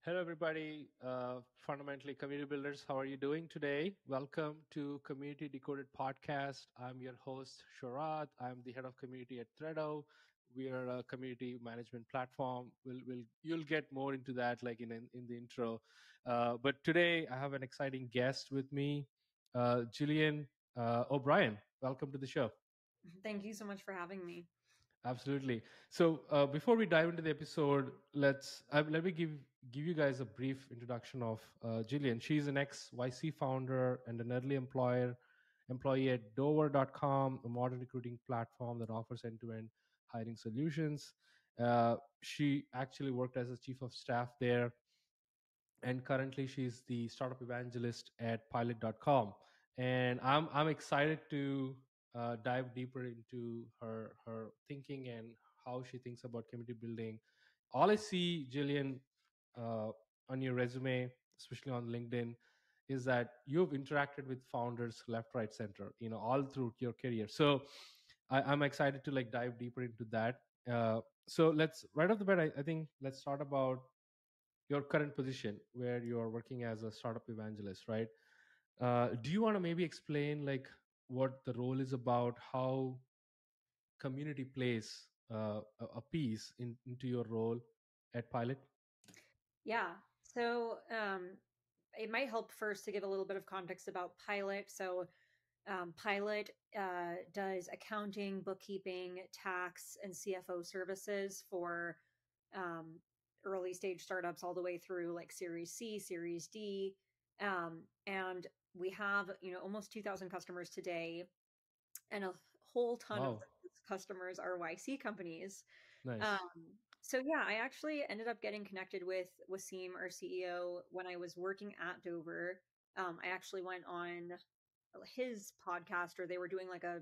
Hello, everybody. Fundamentally, community builders, how are you doing today? Welcome to Community Decoded Podcast. I'm your host, Sharat. I'm the head of community at Threado. We are a community management platform. You'll get more into that, like in the intro. But today, I have an exciting guest with me, Gillian O'Brien. Welcome to the show. Thank you so much for having me. Absolutely. So before we dive into the episode, let me give you guys a brief introduction of Gillian. She's an ex YC founder and an early employee at Dover.com, a modern recruiting platform that offers end-to-end hiring solutions. She actually worked as a chief of staff there, and currently she's the startup evangelist at Pilot.com. And I'm excited to dive deeper into her thinking and how she thinks about community building. All I see, Jillian, uh, on your resume, especially on LinkedIn, is that you've interacted with founders left, right, center, all through your career. So I'm excited to like dive deeper into that. So let's right off the bat. I think let's start about your current position where you are working as a startup evangelist, right? Do you want to maybe explain like what the role is about, how community plays a piece into your role at Pilot? Yeah. So it might help first to give a little bit of context about Pilot. Pilot does accounting, bookkeeping, tax, and CFO services for um, early stage startups all the way through like Series C, Series D. And we have, almost 2,000 customers today, and a whole ton of Wow, those customers are YC companies. nice. So yeah, I actually ended up getting connected with Wasim, our CEO, when I was working at Dover. I actually went on his podcast, or they were doing like a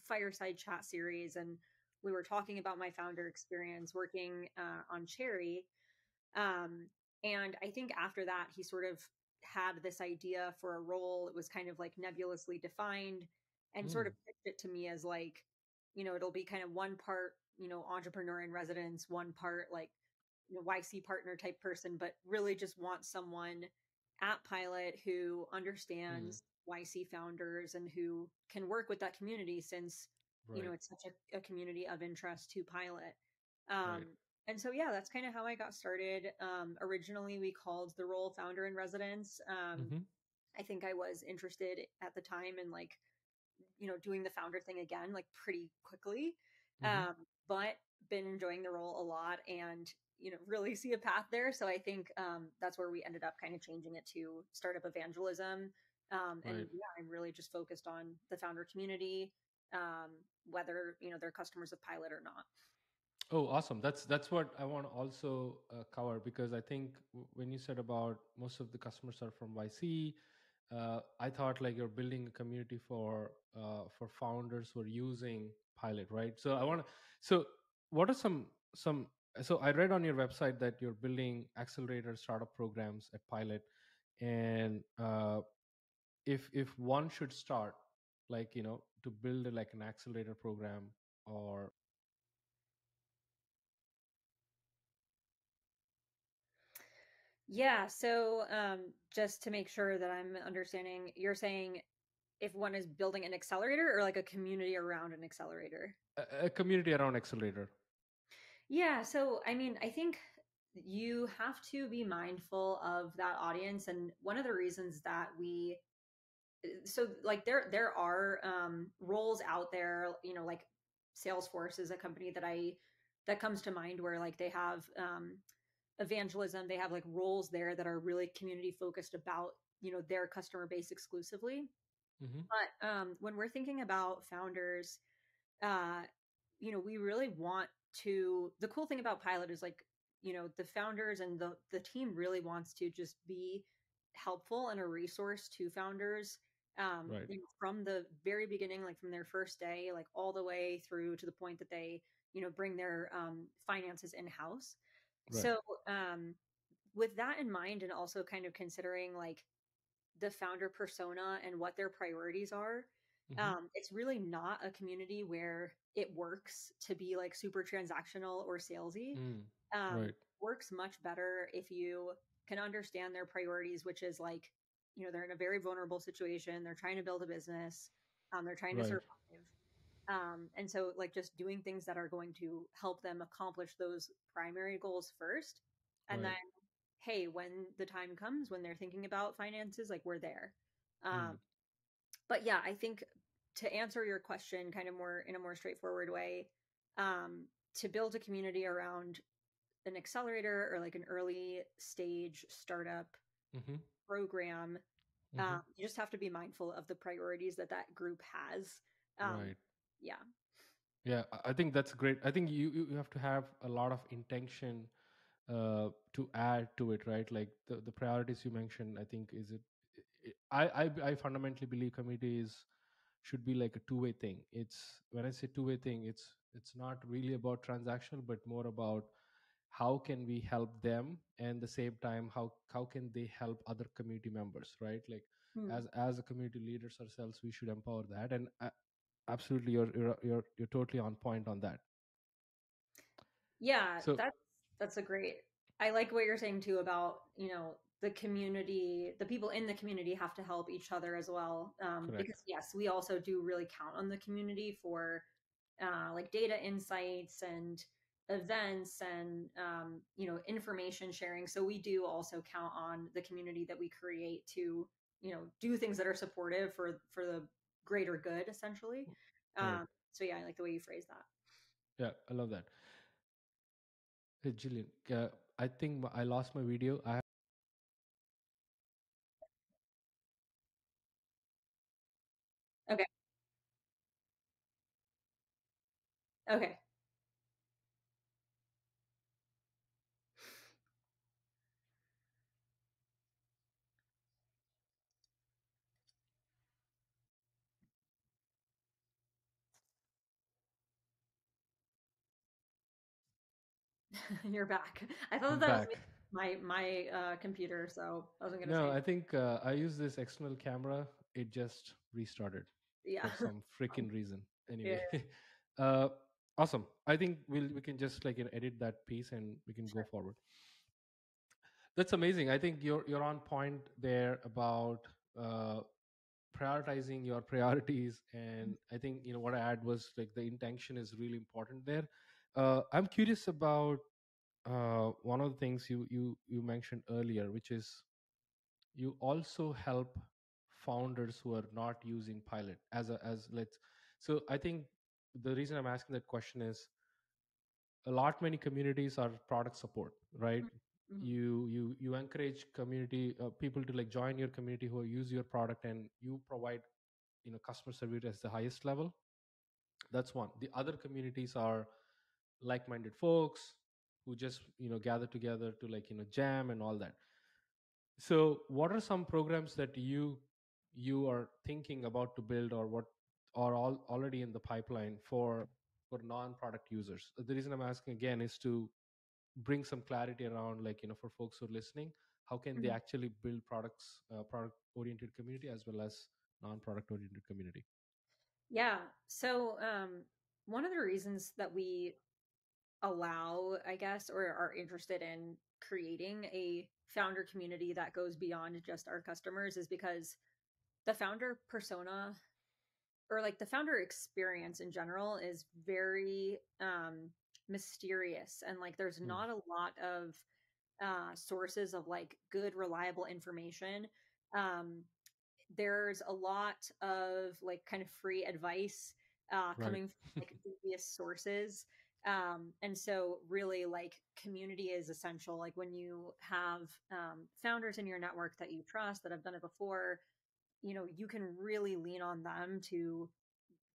fireside chat series, and we were talking about my founder experience working on Cherry. Um, and I think after that, he sort of had this idea for a role. It was kind of like nebulously defined, and sort Mm, of pitched it to me as like, it'll be kind of one part, entrepreneur in residence, one part like, YC partner type person, but really just want someone at Pilot who mm, understands YC founders and who can work with that community, since, right, it's such a community of interest to Pilot. Um, right. and so, yeah, that's kind of how I got started. Originally, we called the role founder in residence. Hmm. I think I was interested at the time in like, doing the founder thing again, like pretty quickly. Hmm. But been enjoying the role a lot, and, really see a path there. So I think that's where we ended up kind of changing it to startup evangelism. And Right. yeah, I'm really just focused on the founder community, um, whether, they're customers of Pilot or not. Oh, awesome. That's what I want to also cover, because I think when you said about most of the customers are from YC, I thought like you're building a community for founders who are using Pilot, right? So I want to. So what are some? So I read on your website that you're building accelerator startup programs at Pilot, and if one should start, like to build like an accelerator program, or Yeah. So just to make sure that I'm understanding, you're saying if one is building an accelerator or like a community around an accelerator? a community around accelerator. Yeah, so I mean, I think you have to be mindful of that audience, and one of the reasons that we so like there are roles out there, like Salesforce is a company that comes to mind, where like they have evangelism, they have like roles there that are really community focused about, their customer base exclusively. Hmm. But when we're thinking about founders, uh, we really want to. The cool thing about Pilot is like, the founders and the team really wants to just be helpful and a resource to founders. Right. From the very beginning, like from their first day, like all the way through to the point that they, bring their finances in house. Right. So, with that in mind, and also kind of considering like the founder persona and what their priorities are, Hmm. it's really not a community where it works to be like super transactional or salesy. Mm. Um, Right. works much better if you can understand their priorities, which is like, they're in a very vulnerable situation. They're trying to build a business. They're trying to Right. survive. And so like just doing things that are going to help them accomplish those primary goals first. And then, Right. hey, when the time comes, when they're thinking about finances, like we're there. Um, Hmm. but yeah, I think to answer your question kind of more in a more straightforward way, um, to build a community around an accelerator or like an early stage startup Hmm. program, Hmm. you just have to be mindful of the priorities that that group has. Um, Right. yeah. Yeah, I think that's great. I think you have to have a lot of intention to add to it, right? Like the priorities you mentioned, I think is it. I fundamentally believe communities should be like a two-way thing. It's when I say two-way thing, it's not really about transactional, but more about how can we help them, and the same time how can they help other community members, right? Like Hmm. as a community leaders ourselves, we should empower that. And absolutely, you're totally on point on that. Yeah, So that's a great. I like what you're saying too about, the community, the people in the community have to help each other as well. correct. Because yes, we also do really count on the community for like data insights and events and information sharing. So we do also count on the community that we create to, do things that are supportive for the greater good, essentially. Right. So yeah, I like the way you phrase that. Yeah, I love that. Hey, Jillian, I think I lost my video. I Okay. Okay. You're back. I thought I'm that was back. my computer, so I wasn't gonna No, say I think I use this external camera. It just restarted yeah. for some freaking reason. Yeah. Anyway, uh, awesome. I think we can just like edit that piece and we can go forward. That's amazing. I think you're on point there about uh, prioritizing your priorities, and I think what I add was like the intention is really important there. I'm curious about one of the things you mentioned earlier, which is you also help founders who are not using pilot as let's. So I think the reason I'm asking that question is a lot many communities are product support, right? Mm-hmm. You encourage community people to like join your community who use your product, and you provide customer service as the highest level. That's one. The other communities are like-minded folks who just gather together to like jam and all that. So what are some programs that you are thinking about to build, or what are all already in the pipeline for non-product users? The reason I'm asking again is to bring some clarity around, like for folks who are listening, how can they Mm-hmm. actually build product oriented community as well as non-product oriented community. Yeah. So one of the reasons that we allow, I guess, or are interested in creating a founder community that goes beyond just our customers is because the founder persona or like the founder experience in general is very mysterious, and like there's Hmm. not a lot of sources of like good reliable information. um, there's a lot of like kind of free advice Right. coming from like dubious sources. And so really like community is essential. Like when you have founders in your network that you trust that have done it before, you can really lean on them to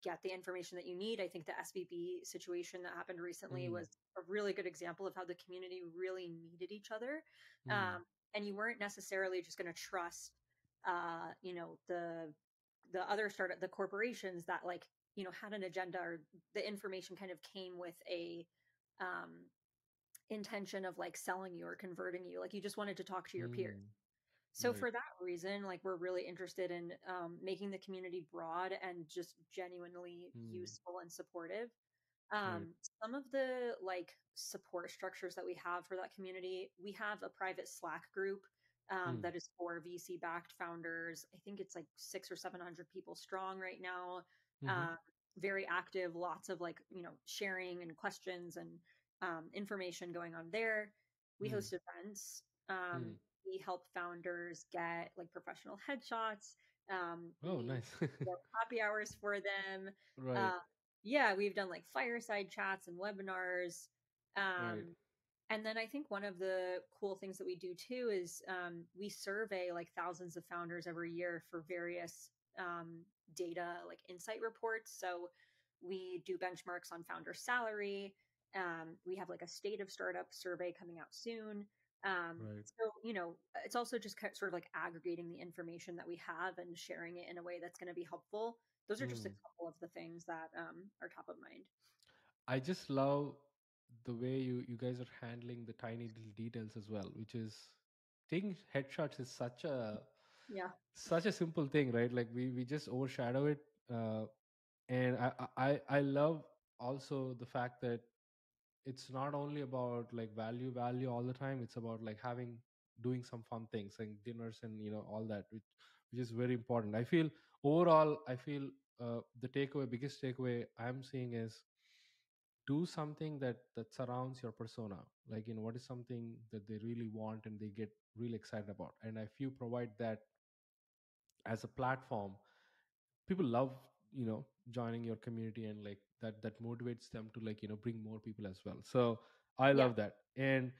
get the information that you need. I think the SVB situation that happened recently Mm, was a really good example of how the community really needed each other. mm, And you weren't necessarily just going to trust, the other startup, the corporations that like, had an agenda, or the information kind of came with a um, intention of like selling you or converting you. Like you just wanted to talk to your peers. mm, So right. for that reason, like we're really interested in making the community broad and just genuinely Mm, useful and supportive. Right. Some of the like support structures that we have for that community, we have a private Slack group Mm. that is for VC backed founders. I think it's like 600 or 700 people strong right now. Mm-hmm. Uh, Very active, lots of like, sharing and questions and information going on there. We Mm. host events. Um, Mm. we help founders get like professional headshots. Oh, We nice. happy hours for them. Right. Uh, yeah, we've done like fireside chats and webinars. Right. And then I think one of the cool things that we do too is we survey like thousands of founders every year for various data, like insight reports. So we do benchmarks on founder salary. We have like a state of startup survey coming out soon. Right. So, it's also just sort of like aggregating the information that we have and sharing it in a way that's going to be helpful. Those are just a Mm. couple of the things that are top of mind. I just love the way you guys are handling the tiny little details as well, which is taking headshots is Yeah. such a simple thing, right? Like we just overshadow it, uh, and I love also the fact that it's not only about like value all the time. It's about like having doing some fun things like dinners and all that, which is very important. I feel overall, I feel the biggest takeaway I'm seeing is do something that surrounds your persona, like what is something that they really want and they get really excited about. And if you provide that as a platform, people love joining your community, and like that motivates them to like bring more people as well. So I Yeah. love that. And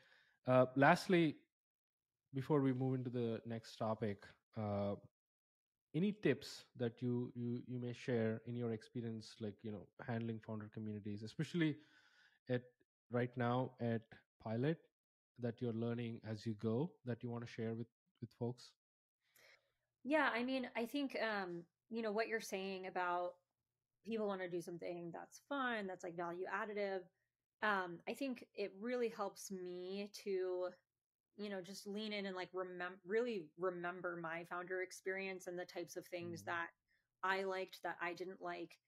lastly, before we move into the next topic, uh, any tips that you may share in your experience, like handling founder communities, especially at right now at Pilot, that you're learning as you go, that you want to share with folks? Yeah. I mean, I think, what you're saying about people want to do something that's fun, that's like value additive. I think it really helps me to just lean in and like really remember my founder experience and the types of things Mm. that I liked that I didn't like.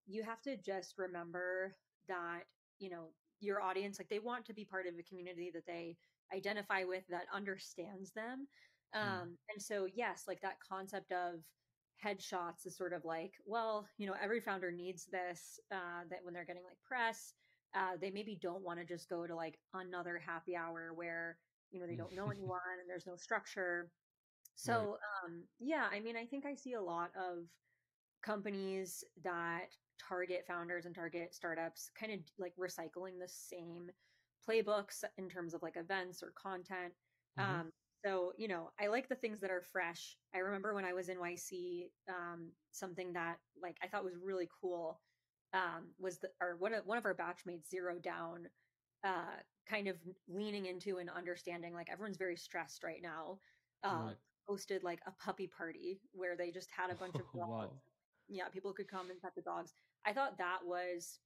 You have to just remember that, you know, your audience, like they want to be part of a community that they identify with, that understands them. Mm. And so, yes, like that concept of headshots is sort of like, well, every founder needs this, that when they're getting like press, they maybe don't want to just go to like another happy hour where they don't know Mm. anyone and there's no structure. Right. So yeah, I mean, I think I see a lot of companies that target founders and target startups kind of like recycling the same playbooks in terms of like events or content. Mm-hmm. So I like the things that are fresh. I remember when I was in YC, something that like I thought was really cool, was one of our batchmates, Zero Down, uh, kind of leaning into and understanding like everyone's very stressed right now. uh, Right. Hosted like a puppy party where they just had a bunch of Wow. dogs. Yeah, people could come and pet the dogs. I thought that was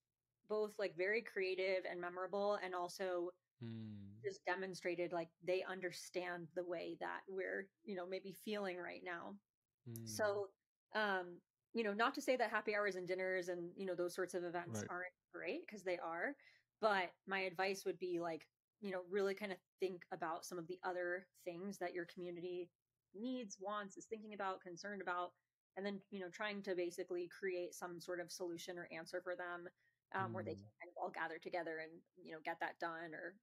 both like very creative and memorable, and also Mm. just demonstrated like they understand the way that we're maybe feeling right now. Mm. So, not to say that happy hours and dinners and, those sorts of events Right. aren't great, because they are, but my advice would be like, really kind of think about some of the other things that your community needs, wants, is thinking about, concerned about, and then, trying to basically create some sort of solution or answer for them, where they Mm. can kind of all gather together and, get that done, or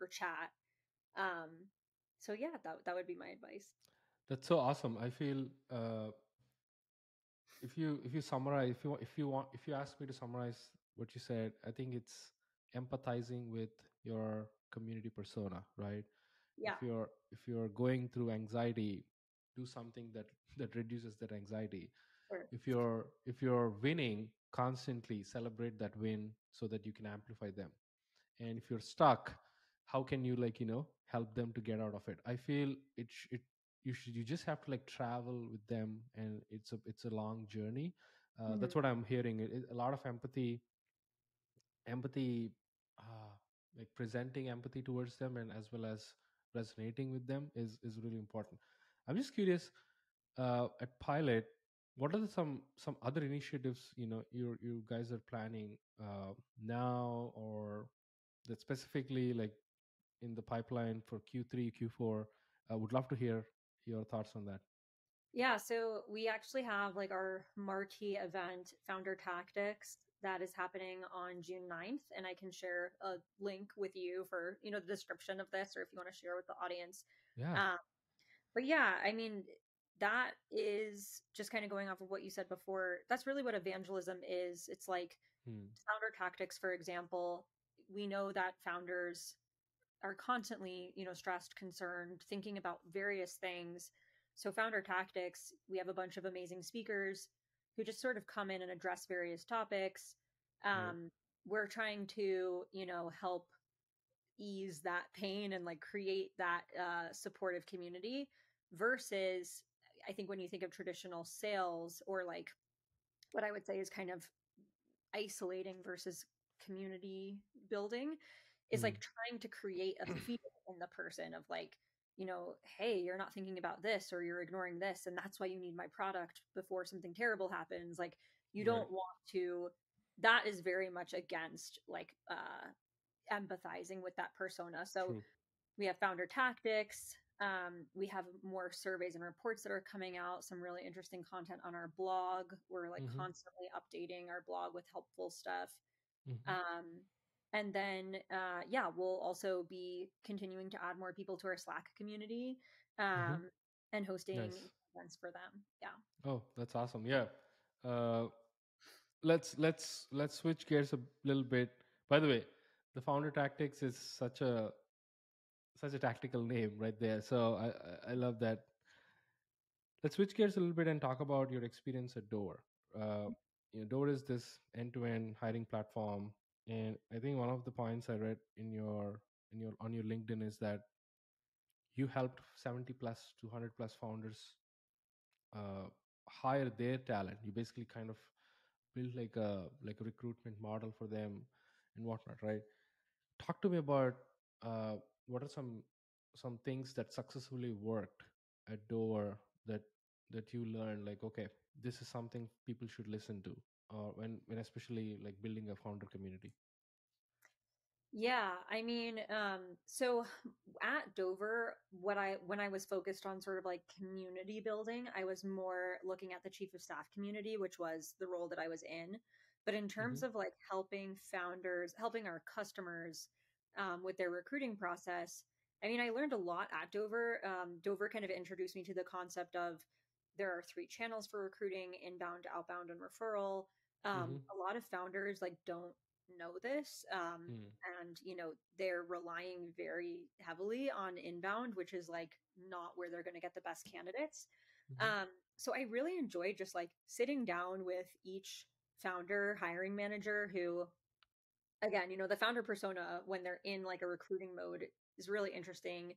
chat. Um, so yeah, that would be my advice. That's so awesome. I feel if you summarize, if you ask me to summarize what you said, I think it's empathizing with your community persona, right? if Yeah, you're if you're going through anxiety, do something that reduces that anxiety. sure. If you're winning, constantly celebrate that win so that you can amplify them. And if you're stuck, how can you like help them to get out of it? I feel you just have to like travel with them, and it's a long journey. Mhm. That's what I'm hearing. A lot of empathy, uh, like presenting empathy towards them, and as well as resonating with them is really important. I'm just curious, at Pilot, what are some other initiatives you guys are planning now, or that specifically like in the pipeline for Q3, Q4? I would love to hear your thoughts on that. Yeah, so we actually have like our marquee event, Founder Tactics, that is happening on June 9th. And I can share a link with you for, the description of this, or if you want to share with the audience. Yeah. Um, but yeah, I mean, that is just kind of going off of what you said before. That's really what evangelism is. It's like Hmm. Founder Tactics, for example. We know that founders are constantly, stressed, concerned, thinking about various things. So, Founder Tactics, we have a bunch of amazing speakers who just sort of come in and address various topics. Right. We're trying to, help ease that pain and like create that supportive community versus, I think when you think of traditional sales, or like what I would say is kind of isolating versus community building, is Hmm. like trying to create a fear in the person of like, hey, you're not thinking about this, or you're ignoring this, and that's why you need my product before something terrible happens. Like, you Right. don't want to. That is very much against like empathizing with that persona. So True. we have Founder Tactics. We have more surveys and reports that are coming out, some really interesting content on our blog. We're like Mm-hmm. constantly updating our blog with helpful stuff. Mm-hmm. Um, and then, yeah, we'll also be continuing to add more people to our Slack community, Mm-hmm. um, and hosting Nice. events for them. Yeah. Oh, that's awesome. Yeah. uh let's switch gears a little bit. By the way, the Founder Tactics is such a tactical name right there, so I love that. Let's switch gears a little bit and talk about your experience at Door. uh, Door is this end-to-end hiring platform, and I think one of the points I read in your on your LinkedIn is that you helped 70 plus to 100 plus founders hire their talent. You basically kind of build like a recruitment model for them and whatnot, right? Talk to me about uh, what are some things that successfully worked at Dover that you learned, like, okay, this is something people should listen to, when especially like building a founder community. Yeah, I mean, so at Dover, when I was focused on sort of like community building, I was more looking at the chief of staff community, which was the role that I was in. But in Mm-hmm. terms of like helping founders, helping our customers with their recruiting process, I mean, I learned a lot at Dover. Dover kind of introduced me to the concept of there are three channels for recruiting: inbound, outbound, and referral. Mm-hmm. A lot of founders like don't know this. And they're relying very heavily on inbound, which is like not where they're going to get the best candidates. Mm-hmm. um so I really enjoyed just like sitting down with each founder hiring manager who, again, the founder persona when they're in like a recruiting mode is really interesting.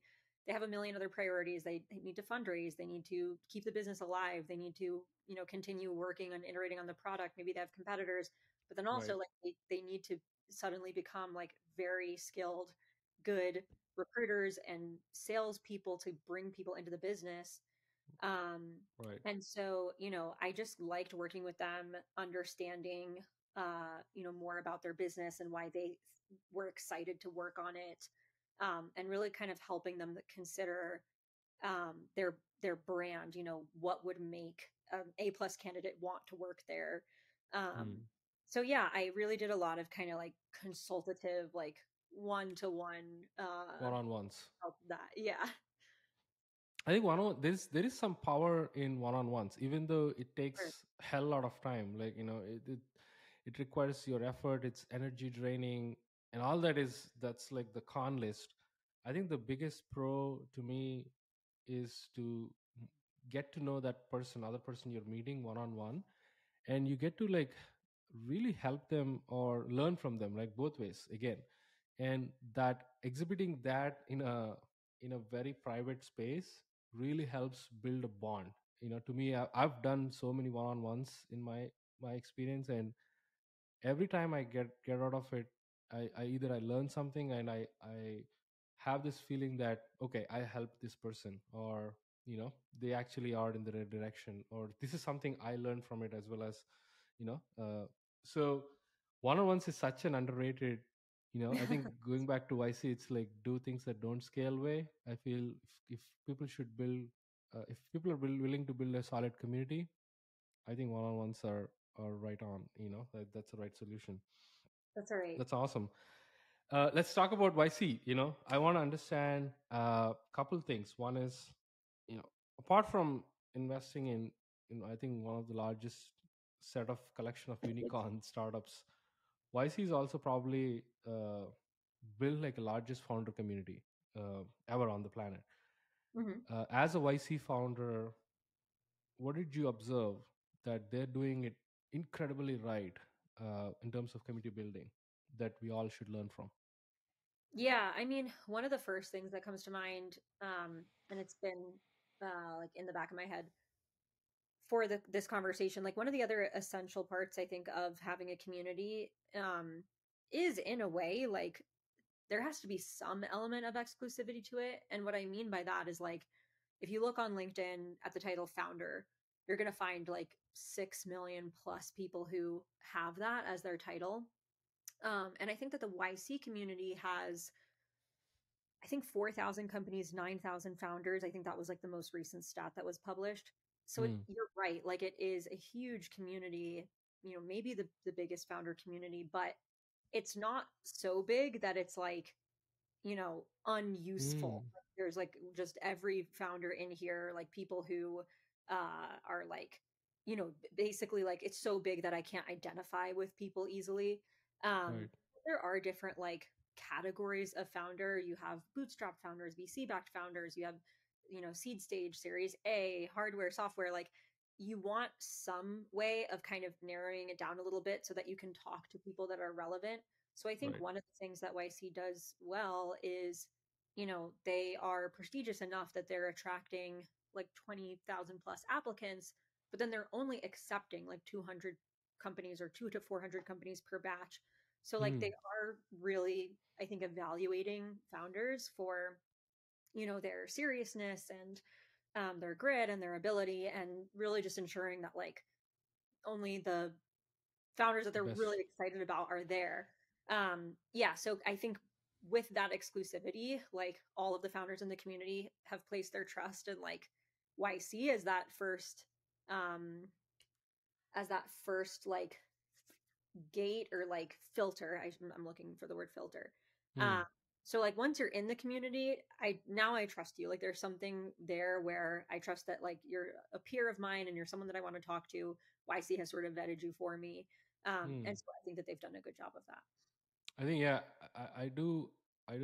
They have a million other priorities. They need to fundraise, they need to keep the business alive, they need to continue working on iterating on the product, maybe they have competitors, but then Right. also like they need to suddenly become like very skilled, good recruiters and salespeople to bring people into the business. um, Right. and so, I just liked working with them, understanding, more about their business and why they were excited to work on it, and really kind of helping them consider their brand. What would make an A plus candidate want to work there. Um, Mm. so yeah, I really did a lot of kind of like consultative, like one to one One-on-ones. help that. Yeah. I think there is some power in one-on-ones, even though it Sure. takes hell lot of time. Like, it requires your effort, it's energy draining, and all that's like the con list. I think the biggest pro to me is to get to know that person, other person you're meeting one-on-one, and you get to like really help them or learn from them, like both ways again. And that exhibiting that in a very private space really helps build a bond. To me, I've done so many one-on-ones in my experience, and every time I get out of it, I either I learn something, and I have this feeling that, okay, I helped this person, or they actually are in the right direction, or this is something I learned from it as well as, you know so one-on-ones is such an underrated, I think going back to YC, it's like do things that don't scale way. I feel if people should build, if people are willing to build a solid community, I think one-on-ones are right on, that's the right solution. That's all right. That's awesome. Let's talk about YC. I want to understand a couple things. One is, apart from investing in, I think one of the largest set of collection of unicorn startups, YC is also probably built like a largest founder community ever on the planet. Hmm. As a YC founder, what did you observe that they're doing it incredibly right in terms of community building that we all should learn from? Yeah, I mean, one of the first things that comes to mind, and it's been like in the back of my head for this conversation, like one of the other essential parts I think of having a community is in a way like there has to be some element of exclusivity to it. And what I mean by that is like if you look on LinkedIn at the title founder, you're going to find like 6 million plus people who have that as their title. And I think that the YC community has, I think, 4,000 companies, 9,000 founders. I think that was like the most recent stat that was published. So Mm, you're right. Like it is a huge community, maybe the biggest founder community, but it's not so big that it's like, unuseful. mm, There's like just every founder in here, like people who are like, basically like it's so big that I can't identify with people easily. Um, right. there are different like categories of founder. You have bootstrap founders, VC backed founders, you have, seed stage, series A, hardware, software. Like you want some way of kind of narrowing it down a little bit so that you can talk to people that are relevant. So I think Right. one of the things that YC does well is, they are prestigious enough that they're attracting like 20,000 plus applicants, but then they're only accepting like 200 companies or 2 to 400 companies per batch. So like Mm, they are really, I think, evaluating founders for, their seriousness and their grit and their ability, and really just ensuring that like only the founders that the they're best. really excited about are there. Yeah, so I think with that exclusivity, like all of the founders in the community have placed their trust in like YC um as that first like gate or like filter. I'm looking for the word filter. Mm, Um, so like once you're in the community, I trust you. Like there's something there where I trust that like you're a peer of mine and you're someone that I want to talk to. YC has sort of vetted you for me. mm. And so I think that they've done a good job of that. I think, yeah, I do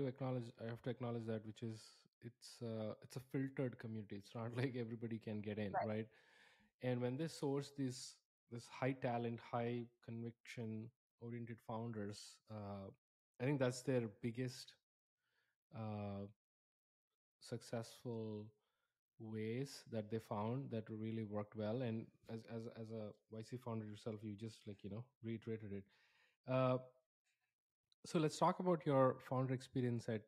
acknowledge. I have to acknowledge that, which is it's a filtered community. It's not like everybody can get in, Right. right? And when they source this high talent, high conviction oriented founders, I think that's their biggest uh, successful ways that they found that really worked well. And as a YC founder yourself, you just like reiterated it. Uh, so let's talk about your founder experience at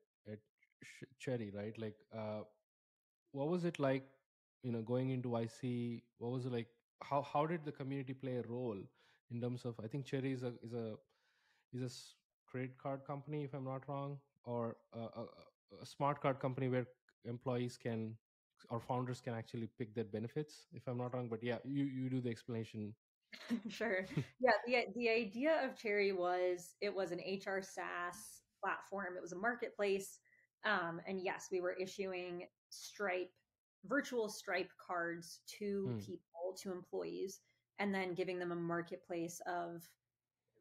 Cherry, right? Like, what was it like, going into YC? What was it like? How did the community play a role in terms of? I think Cherry is a credit card company, if I'm not wrong, or a smart card company where employees can or founders can actually pick their benefits, if I'm not wrong. But yeah, you do the explanation. Sure. Yeah, the idea of Cherry was it was an HR SaaS platform. It was a marketplace. And yes, we were issuing Stripe, virtual Stripe cards to Hmm. people, to employees, and then giving them a marketplace of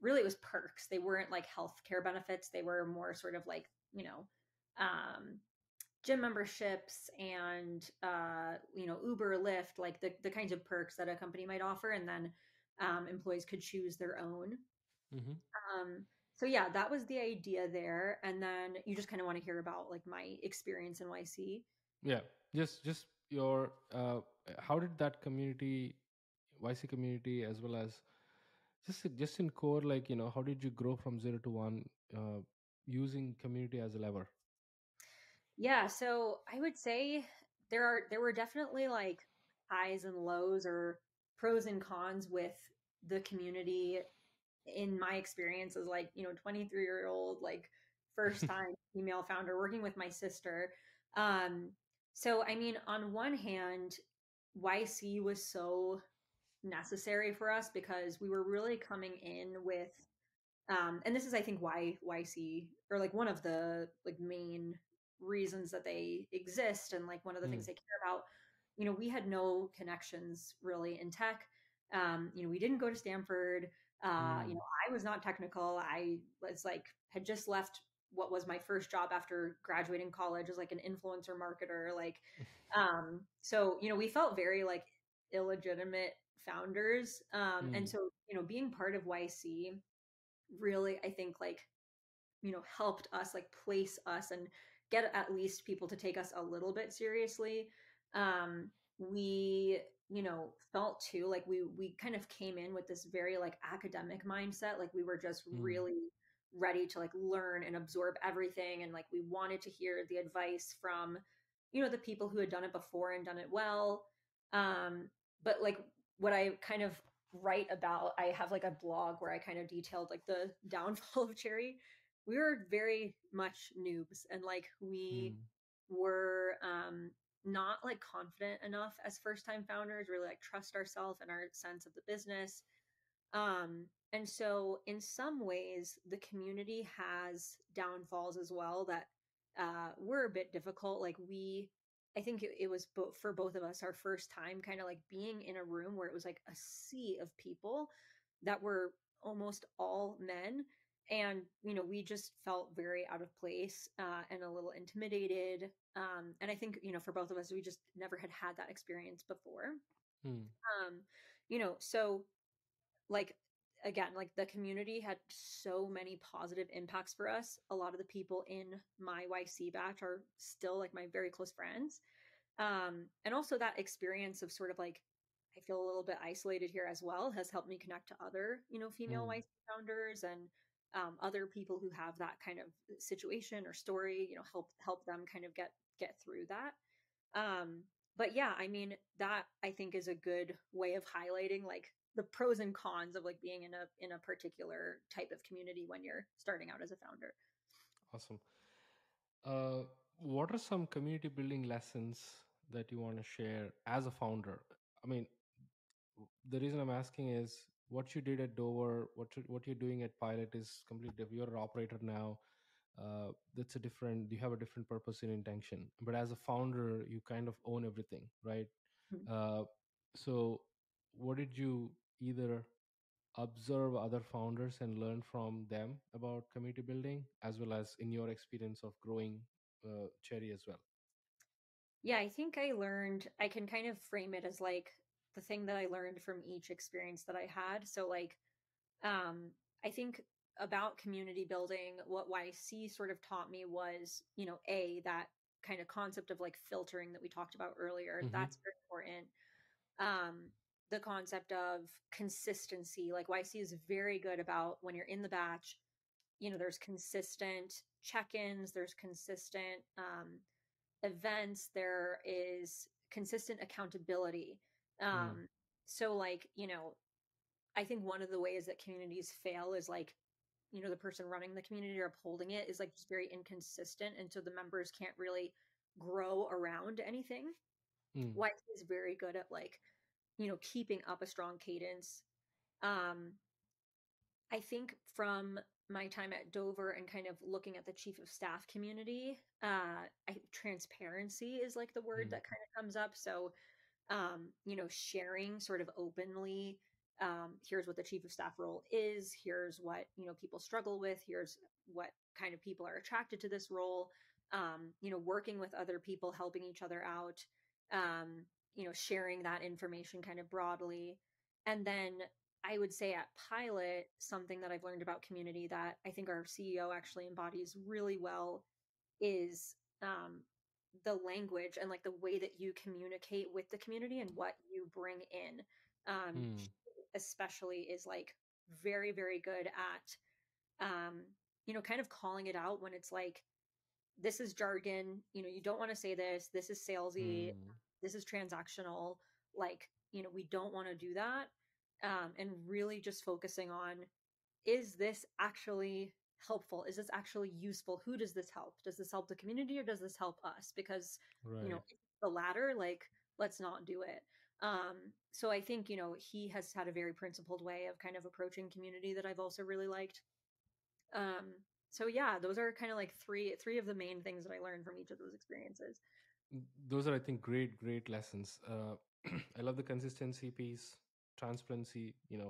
really it was perks. They weren't like healthcare benefits. They were more sort of like, um, gym memberships and Uber, Lyft, like the kinds of perks that a company might offer, and then employees could choose their own. Hmm. So yeah, that was the idea there, and then you just kind of want to hear about like my experience in YC. Yeah, just your how did that community, YC community, as well as just in core, like how did you grow from 0 to 1 uh, using community as a lever? Yeah, so I would say there were definitely like highs and lows or pros and cons with the community in my experience as like 23-year-old like first time female founder working with my sister. um so I mean, on one hand, YC was so necessary for us because we were really coming in with and this is, I think, why YC, or like one of the like main reasons that they exist, and like one of the things Mm, they care about. We had no connections really in tech. We didn't go to Stanford. mm, I was not technical. I was like had just left what was my first job after graduating college as like an influencer marketer. Like, so we felt very like illegitimate founders. And mm, so being part of YC really, I think, like helped us like place us and get at least people to take us a little bit seriously. We felt too like we kind of came in with this very like academic mindset, like we were just mm, really ready to like learn and absorb everything, and like we wanted to hear the advice from the people who had done it before and done it well. But like what I kind of write about, I have like a blog where I kind of detailed like the downfall of Cherry. We were very much noobs, and like we mm, were not like confident enough as first time founders, really like trust ourselves and our sense of the business. And so in some ways the community has downfalls as well that were a bit difficult. Like I think it was for both of us our first time kind of like being in a room where it was like a sea of people that were almost all men, and we just felt very out of place and a little intimidated. And I think for both of us, we just never had that experience before. mm, So like again, like the community had so many positive impacts for us. A lot of the people in my YC batch are still like my very close friends. And also that experience of sort of like I feel a little bit isolated here as well has helped me connect to other female mm. YC founders, and other people who have that kind of situation or story, help them kind of get through that. But yeah, I mean, that I think is a good way of highlighting like the pros and cons of like being in a particular type of community when you're starting out as a founder. Awesome. Uh, what are some community building lessons that you want to share as a founder? I mean, the reason I'm asking is what you did at Dover, what you're doing at Pilot is completely different. You're an operator now. That's a different. You have a different purpose and intention. But as a founder, you kind of own everything, right? Mhm. Uh, so, what did you either observe other founders and learn from them about community building, as well as in your experience of growing Cherry as well? Yeah, I think I can kind of frame it as like the thing that I learned from each experience that I had. So like I think about community building, what YC sort of taught me was, that kind of concept of like filtering that we talked about earlier. Mm-hmm. That's very important. um, the concept of consistency. Like YC is very good about when you're in the batch, there's consistent check-ins, there's consistent events, there is consistent accountability. Mm, So like, I think one of the ways that communities fail is like, the person running the community or upholding it is like just very inconsistent. And so the members can't really grow around anything. mm, YC is very good at like, keeping up a strong cadence. Um, I think from my time at Dover and kind of looking at the chief of staff community, transparency is like the word mm, that kind of comes up. So sharing sort of openly, here's what the chief of staff role is, here's what, people struggle with, here's what kind of people are attracted to this role, working with other people, helping each other out, sharing that information kind of broadly. And then I would say at Pilot, something that I've learned about community that I think our CEO actually embodies really well is the language and like the way that you communicate with the community and what you bring in. mm, She especially is like very, very good at, kind of calling it out when it's like this is jargon, you don't want to say this, this is salesy, Hmm. this is transactional, like, we don't want to do that. And really just focusing on, is this actually helpful? Is this actually useful? Who does this help? Does this help the community or does this help us? Because, Right. if it's the latter, like, let's not do it. So I think, he has had a very principled way of kind of approaching community that I've also really liked. Um, so yeah, those are kind of like three of the main things that I learned from each of those experiences. Those are, I think, great lessons. I love the consistency piece, transparency. It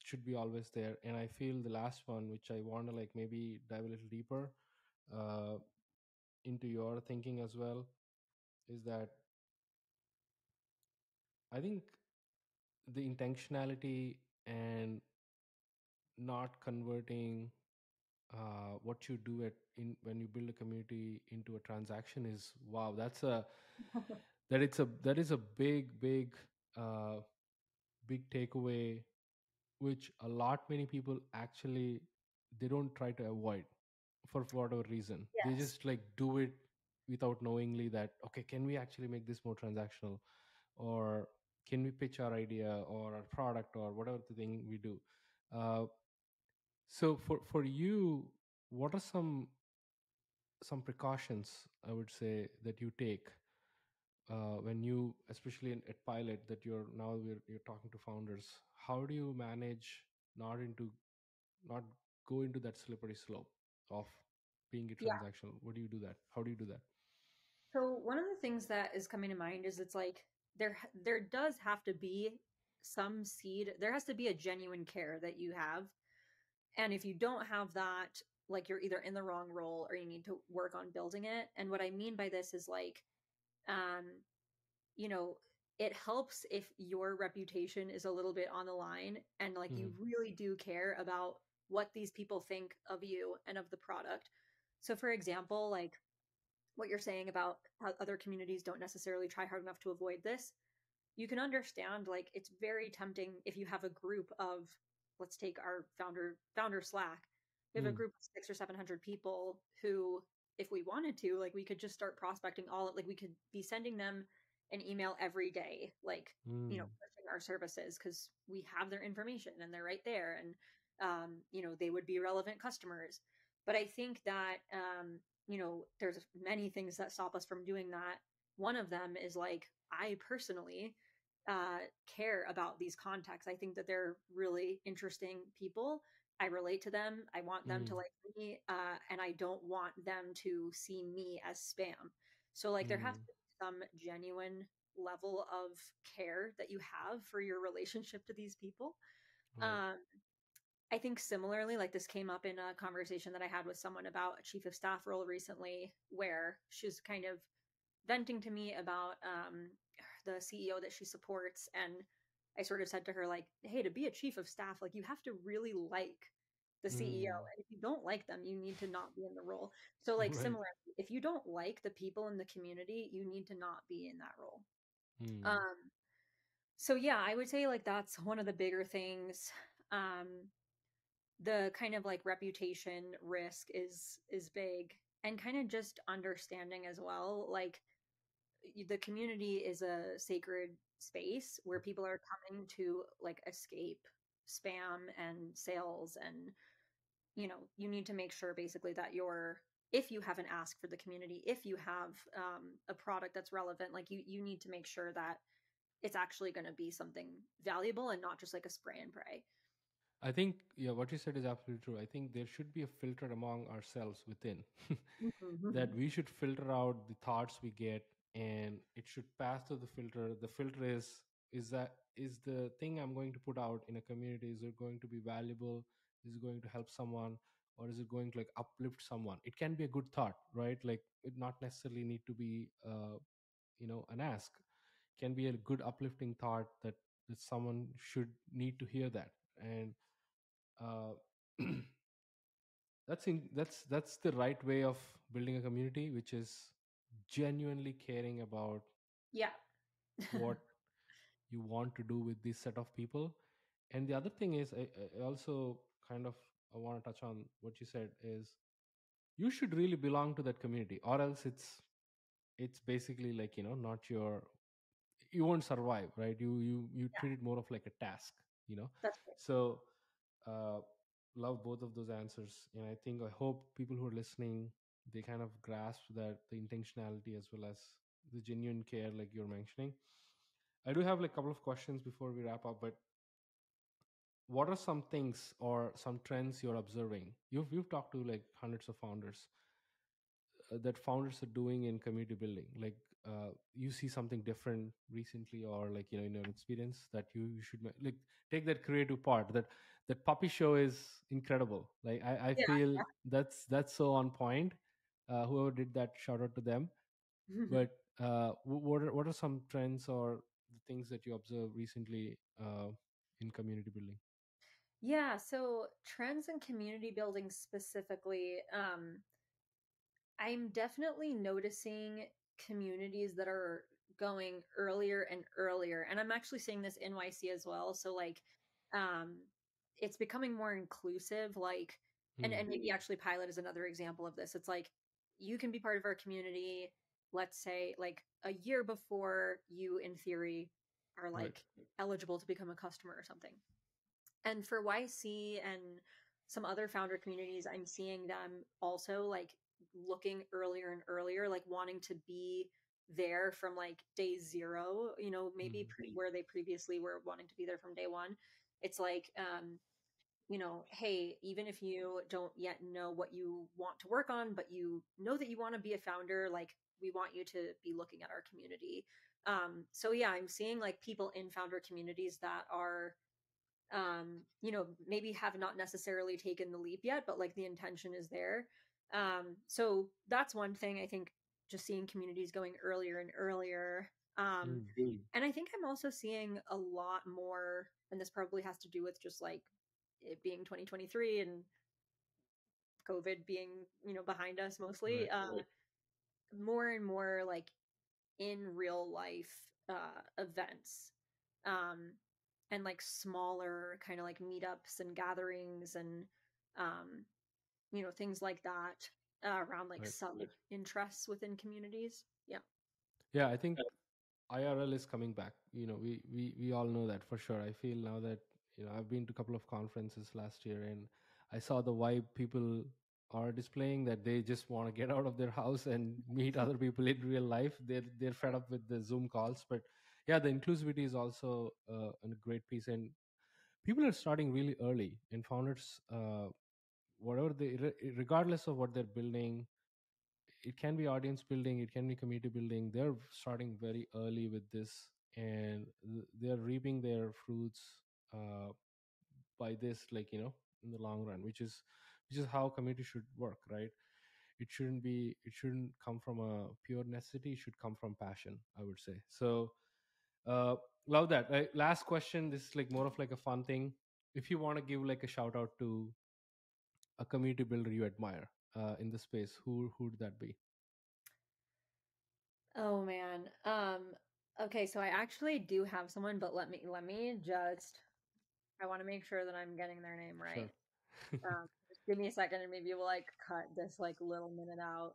should be always there. And I feel the last one, which I want to like maybe dive a little deeper uh, into your thinking as well, is that I think the intentionality and not converting what you do at in when you build a community into a transaction is, wow. That is a uh, big takeaway, which a lot many people actually they don't try to avoid for whatever reason. They Yes. just like do it without knowingly that, okay, can we actually make this more transactional, or can we pitch our idea or our product or whatever the thing we do. uh, so for you, what are some precautions, I would say, that you take when you, especially at pilot, that you're talking to founders. How do you manage not into not go into that slippery slope of being a Yeah. transactional? What do you do that? How do you do that? So one of the things that is coming to mind is, it's like, there does have to be some seed. There has to be a genuine care that you have. And if you don't have that, like, you're either in the wrong role or you need to work on building it. And what I mean by this is, like, um, you know, it helps if your reputation is a little bit on the line, and like you Hmm. really do care about what these people think of you and of the product. So for example, like, what you're saying about how other communities don't necessarily try hard enough to avoid this, you can understand, like, it's very tempting if you have a group of, let's take our founder Slack. We have a Hmm. group of 600 or 700 people who, if we wanted to, like, we could just start prospecting all, like, we could be sending them an email every day, like, Hmm. pushing our services because we have their information and they're right there, and they would be relevant customers. But I think that there's many things that stop us from doing that. One of them is, like, I personally care about these contacts. I think that they're really interesting people. I relate to them. I want them to Hmm. like me, and I don't want them to see me as spam. So, like, there has Hmm. to be some genuine level of care that you have for your relationship to these people. Right. Um, I think similarly, like, this came up in a conversation that I had with someone about a chief of staff role recently, where she's kind of venting to me about the CEO that she supports. And I sort of said to her, like, hey, to be a chief of staff, like, you have to really like the CEO. Hmm. And if you don't like them, you need to not be in the role. So, like, Right. similarly, if you don't like the people in the community, you need to not be in that role. Hmm. Um, so yeah, I would say, like, that's one of the bigger things. Um, the kind of like reputation risk is big, and kind of just understanding as well, like, the community is a sacred space where people are coming to, like, escape spam and sales. And you need to make sure basically that you're, if you have an ask for the community, if you have a product that's relevant, like, you need to make sure that it's actually going to be something valuable and not just like a spray and pray. I think, yeah, what you said is absolutely true. I think there should be a filter among ourselves within, that Mhm. we should filter out the thoughts we get, and it should pass through the filter. The filter is the thing I'm going to put out in a community, is it going to be valuable? Is it going to help someone? Or is it going to like uplift someone? It can be a good thought, right? Like, it not necessarily need to be an ask. Can be a good uplifting thought that someone should need to hear that. And uh, that's the right way of building a community, which is genuinely caring about Yeah. what you want to do with this set of people. And the other thing is, I also kind of I want to touch on what you said is, you should really belong to that community, or else it's basically like, not your, you won't survive, right? You Yeah, treat it more of like a task, that's great. so uh love both of those answers. And I hope people who are listening, they kind of grasp that the intentionality as well as the genuine care like you're mentioning. I do have like a couple of questions before we wrap up, but what are some things or some trends you're observing? You've talked to like hundreds of founders, that founders are doing in community building, like you see something different recently, or like, in your experience, that you should like take that creative part, that puppy show is incredible. Like I feel that's so on point. Whoever did that, shout out to them. Yeah. But what are some trends or the things that you observe recently in community building? Yeah, so trends in community building specifically, I'm definitely noticing communities that are going earlier and earlier. And I'm actually seeing this in YC as well. So like um it's becoming more inclusive, like Hmm. and maybe actually Pilot is another example of this. It's like you can be part of our community, let's say like a year before you in theory are Right. like eligible to become a customer or something. And for YC and some other founder communities, I'm seeing them also like looking earlier and earlier, like wanting to be there from like day zero, maybe Hmm. where they previously were wanting to be there from day one. It's like, hey, even if you don't yet know what you want to work on, but you know that you want to be a founder, like we want you to be looking at our community. So yeah, I'm seeing like people in founder communities that are maybe have not necessarily taken the leap yet, but like the intention is there. So that's one thing I think, just seeing communities going earlier and earlier. Hmm. And I think I'm also seeing a lot more, and this probably has to do with just like it being 2023 and COVID being, behind us mostly, Right. more and more like in real life events. Um, and like smaller kind of like meetups and gatherings and um, things like that around like Right. sub interests within communities. Yeah. Yeah, I think IRL is coming back. We all know that for sure. I feel now that, I've been to a couple of conferences last year, and I saw the vibe people are displaying, that they just want to get out of their house and meet other people in real life. They're fed up with the Zoom calls. But yeah, the inclusivity is also a great piece, and people are starting really early. And founders, whatever regardless of what they're building, it can be audience building, it can be community building, they're starting very early with this, and they're reaping their fruits uh, by this, like, in the long run, which is how community should work, right? It shouldn't come from a pure necessity, it should come from passion, I would say. So uh love that. Last question, this is like more of like a fun thing. If you want to give like a shout out to a community builder you admire in the space, who would that be? Oh man. Okay, so I actually do have someone, but let me just, I want to make sure that I'm getting their name right. Sure. Just give me a second and maybe we'll like cut this like little minute out.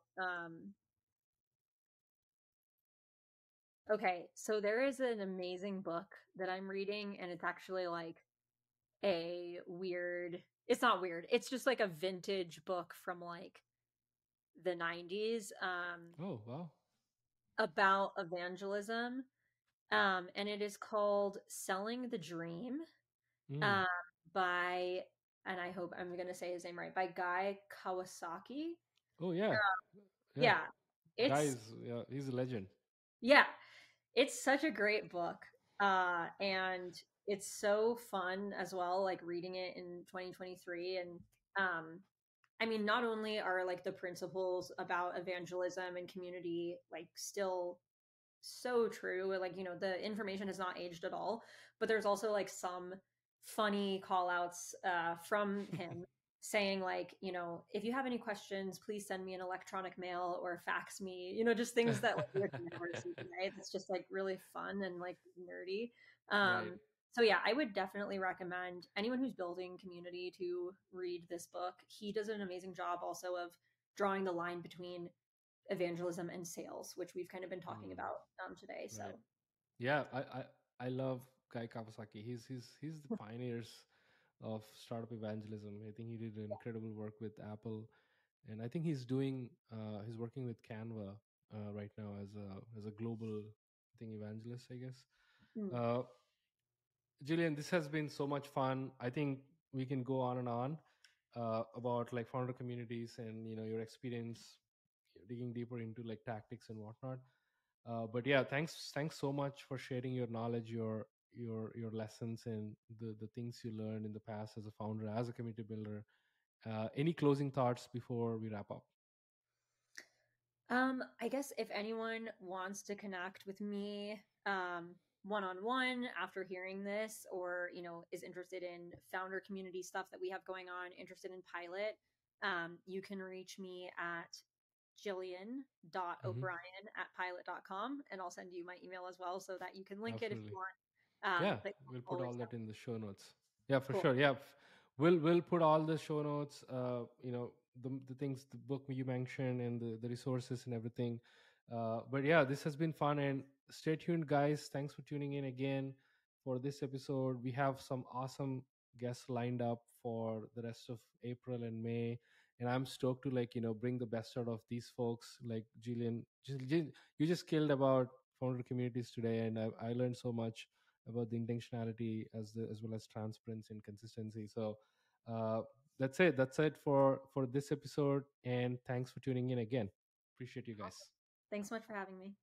Okay, so there is an amazing book that I'm reading, and it's actually like a weird, it's not weird, it's just like a vintage book from like the 90s, Oh, wow. about evangelism. And it is called Selling the Dream, Mm. um, by, and I hope I'm going to say his name right, by Guy Kawasaki. Oh, yeah. Yeah. Yeah, it's, Guys, yeah, he's a legend. yeah, it's such a great book. And it's so fun as well, like reading it in 2023. And I mean, not only are like the principles about evangelism and community like still so true, like, the information has not aged at all, but there's also like some funny call outs from him saying like, if you have any questions, please send me an electronic mail or fax me, just things that like we would never see today. That's just like really fun and like nerdy. Right. So yeah, I would definitely recommend anyone who's building community to read this book. He does an amazing job also of drawing the line between evangelism and sales, which we've kind of been talking Mm, about today. So right. Yeah, I love Guy Kawasaki. He's the pioneers of startup evangelism. I think he did incredible work with Apple, and I think he's working with Canva right now as a global evangelist, I guess. mm. Uh, Jillian, this has been so much fun. I think we can go on and on about like founder communities and your experience digging deeper into like tactics and whatnot. But yeah, thanks so much for sharing your knowledge, your lessons, and the things you learned in the past as a founder, as a community builder. Any closing thoughts before we wrap up? I guess if anyone wants to connect with me one on one after hearing this, or is interested in founder community stuff that we have going on, interested in pilot, you can reach me at Hmm. Gillian.O'Brien at pilot.com, and I'll send you my email as well so that you can link it if you Absolutely. want. Yeah, But we'll put always all down. that in the show notes. Yeah, for Cool. sure. Yeah, we'll put all the show notes. The things, the book you mentioned, and the resources and everything. But yeah, this has been fun, and stay tuned, guys. Thanks for tuning in again for this episode. We have some awesome guests lined up for the rest of April and May, and I'm stoked to bring the best out of these folks. Like Jillian, you just killed about founder communities today, and I learned so much about the intentionality as well as transparency and consistency. So uh, that's it for this episode, and thanks for tuning in again. Appreciate you guys. Thanks so much for having me.